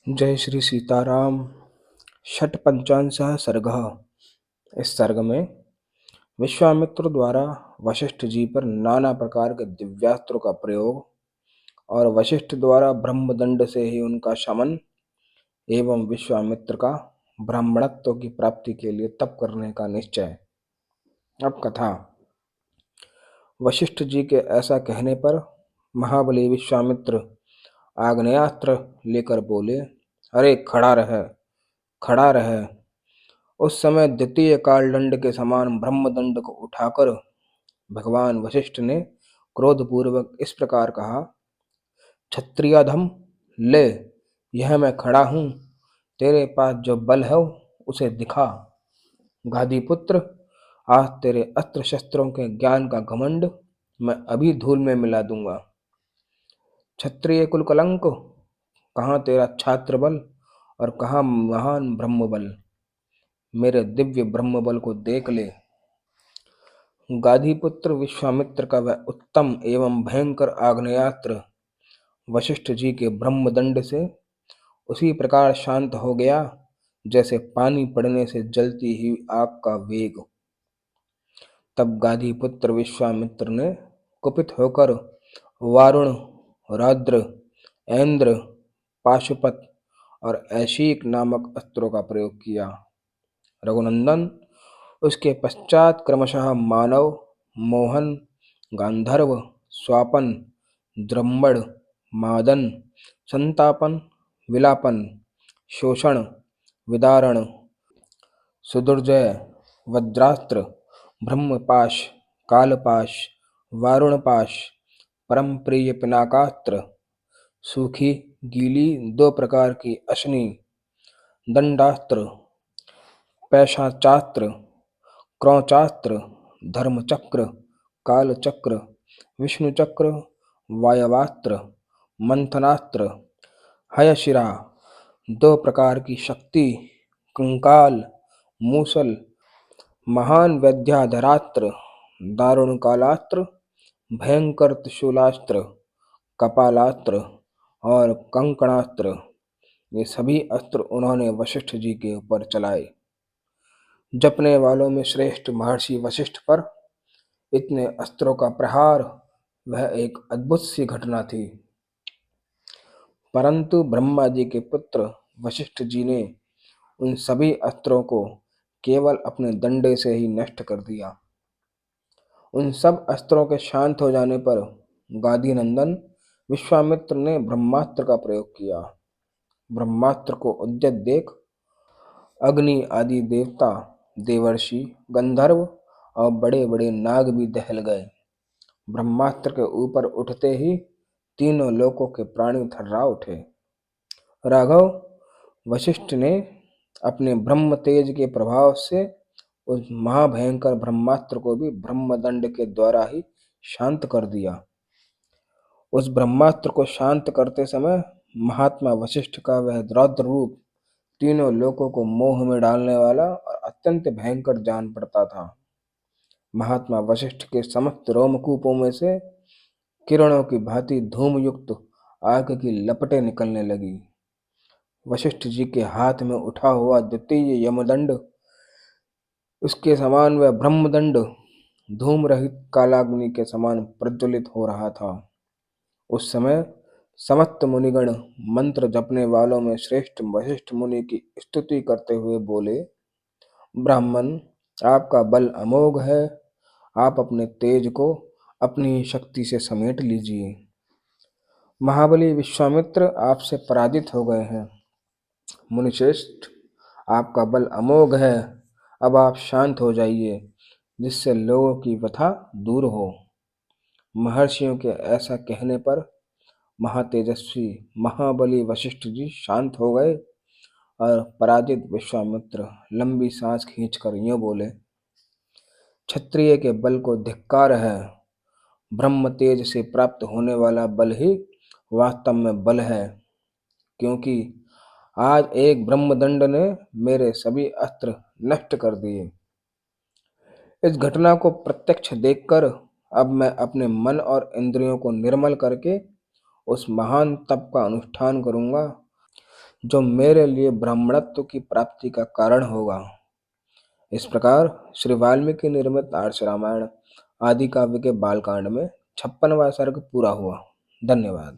जय श्री सीताराम। षट् पंचांशः सर्गः। इस सर्ग में विश्वामित्र द्वारा वशिष्ठ जी पर नाना प्रकार के दिव्यास्त्रों का प्रयोग और वशिष्ठ द्वारा ब्रह्मदंड से ही उनका शमन एवं विश्वामित्र का ब्राह्मणत्व की प्राप्ति के लिए तप करने का निश्चय। अब कथा। वशिष्ठ जी के ऐसा कहने पर महाबली विश्वामित्र आग्नेयास्त्र लेकर बोले, अरे खड़ा रह। उस समय द्वितीय कालदंड के समान ब्रह्मदंड को उठाकर भगवान वशिष्ठ ने क्रोधपूर्वक इस प्रकार कहा, क्षत्रियाधम, ले, यह मैं खड़ा हूं, तेरे पास जो बल है उसे दिखा। गादीपुत्र, आज तेरे अस्त्र शस्त्रों के ज्ञान का घमंड मैं अभी धूल में मिला दूंगा। क्षत्रिय कुल कलंक, कहाँ तेरा छात्र बल और कहाँ महान ब्रह्म बल। मेरे दिव्य ब्रह्म बल को देख ले। गादीपुत्र विश्वामित्र का वह उत्तम एवं भयंकर आग्नेयास्त्र वशिष्ठ जी के ब्रह्मदंड से उसी प्रकार शांत हो गया जैसे पानी पड़ने से जलती हुई आग का वेग। तब गादीपुत्र विश्वामित्र ने कुपित होकर वारुण, रौद्र, ऐन्द्र, पाशुपत और ऐशीक नामक अस्त्रों का प्रयोग किया। रघुनंदन, उसके पश्चात क्रमशः मानव, मोहन, गांधर्व, स्वापन, द्रम्बड़, मादन, संतापन, विलापन, शोषण, विदारण, सुदुर्जय, वज्रास्त्र, ब्रह्मपाश, कालपाश, वारुणपाश, परम प्रिय पिनाकास्त्र, सूखी गीली दो प्रकार की अश्नि, दंडास्त्र, पैशाचास्त्र, क्रौचास्त्र, धर्मचक्र, कालचक्र, विष्णुचक्र, वायवास्त्र, मंथनास्त्र, हयशिरा, दो प्रकार की शक्ति, कंकाल, मूसल, महान वैद्याधरास्त्र, दारुण कालास्त्र, भयंकर त्रिशूलास्त्र, कपालास्त्र और कंकणास्त्र, ये सभी अस्त्र उन्होंने वशिष्ठ जी के ऊपर चलाए। जपने वालों में श्रेष्ठ महर्षि वशिष्ठ पर इतने अस्त्रों का प्रहार वह एक अद्भुत सी घटना थी। परंतु ब्रह्मा जी के पुत्र वशिष्ठ जी ने उन सभी अस्त्रों को केवल अपने दंडे से ही नष्ट कर दिया। उन सब अस्त्रों के शांत हो जाने पर गादी नंदन विश्वामित्र ने ब्रह्मास्त्र का प्रयोग किया। ब्रह्मास्त्र को उद्यत देख अग्नि आदि देवता, देवर्षि, गंधर्व और बड़े बड़े नाग भी दहल गए। ब्रह्मास्त्र के ऊपर उठते ही तीनों लोकों के प्राणी थर्रा उठे। राघव, वशिष्ठ ने अपने ब्रह्म तेज के प्रभाव से उस महाभयंकर ब्रह्मास्त्र को भी ब्रह्मदंड के द्वारा ही शांत कर दिया। उस ब्रह्मास्त्र को शांत करते समय महात्मा वशिष्ठ का वह रौद्र रूप तीनों लोकों को मोह में डालने वाला और अत्यंत भयंकर जान पड़ता था। महात्मा वशिष्ठ के समस्त रोमकूपों में से किरणों की भांति धूम युक्त आग की लपटें निकलने लगी। वशिष्ठ जी के हाथ में उठा हुआ द्वितीय यमदंड, उसके समान वह ब्रह्मदंड धूम रहित कालाग्नि के समान प्रज्वलित हो रहा था। उस समय समस्त मुनिगण मंत्र जपने वालों में श्रेष्ठ वशिष्ठ मुनि की स्तुति करते हुए बोले, ब्राह्मण, आपका बल अमोघ है, आप अपने तेज को अपनी शक्ति से समेट लीजिए। महाबली विश्वामित्र आपसे पराजित हो गए हैं। मुनिश्रेष्ठ, आपका बल अमोघ है, अब आप शांत हो जाइए, जिससे लोगों की व्यथा दूर हो। महर्षियों के ऐसा कहने पर महातेजस्वी महाबली वशिष्ठ जी शांत हो गए और पराजित विश्वामित्र लंबी सांस खींचकर यूं बोले, क्षत्रिय के बल को धिक्कार है। ब्रह्म तेज से प्राप्त होने वाला बल ही वास्तव में बल है, क्योंकि आज एक ब्रह्मदंड ने मेरे सभी अस्त्र नष्ट कर दिए। इस घटना को प्रत्यक्ष देखकर अब मैं अपने मन और इंद्रियों को निर्मल करके उस महान तप का अनुष्ठान करूंगा जो मेरे लिए ब्राह्मणत्व की प्राप्ति का कारण होगा। इस प्रकार श्री वाल्मीकि निर्मित आर्ष रामायण आदि काव्य के बालकांड में 56वां सर्ग पूरा हुआ। धन्यवाद।